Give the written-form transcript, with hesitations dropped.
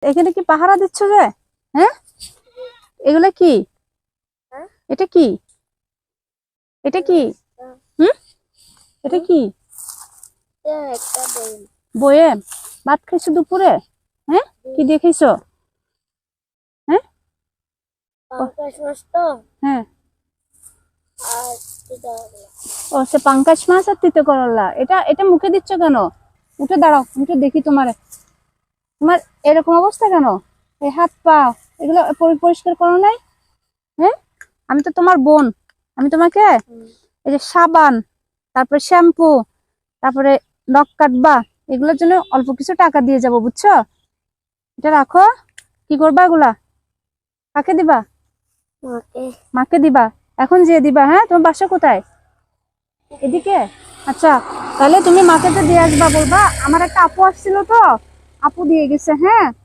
এখানে কি পাহারা দিচ্ছ যে? হ্যাঁ, এগুলা কি? এটা কি? এটা কি? হুম, এটা কি? বয়েম। ভাত খাইছো দুপুরে? হ্যাঁ, কি দিয়ে খাইছো? হ্যাঁ, হ্যাঁ। ও সে পাঙ্কাশ মাছ আর তিতে করলা। এটা এটা মুখে দিচ্ছ কেন? উঠে দাঁড়াও, উঠে দেখি তোমার তোমার এরকম অবস্থা কেন? এই হাত পা এগুলো পরিষ্কার করো নাই? হ্যাঁ, আমি তো তোমার বোন। আমি তোমাকে এই যে সাবান, তারপরে শ্যাম্পু, তারপরে নখ কাটবা, এগুলোর জন্য অল্প কিছু টাকা দিয়ে যাব, বুঝছো? এটা রাখো। কি করবা এগুলা? কাকে দিবা? মাকে দিবা? এখন যে দিবা? হ্যাঁ, তোমার বাসা কোথায়? এদিকে? আচ্ছা, তাহলে তুমি মাকে তো দিয়ে আসবা, বলবা আমার একটা আপু আসছিল তো, আপু দিয়ে গেছে। হ্যাঁ।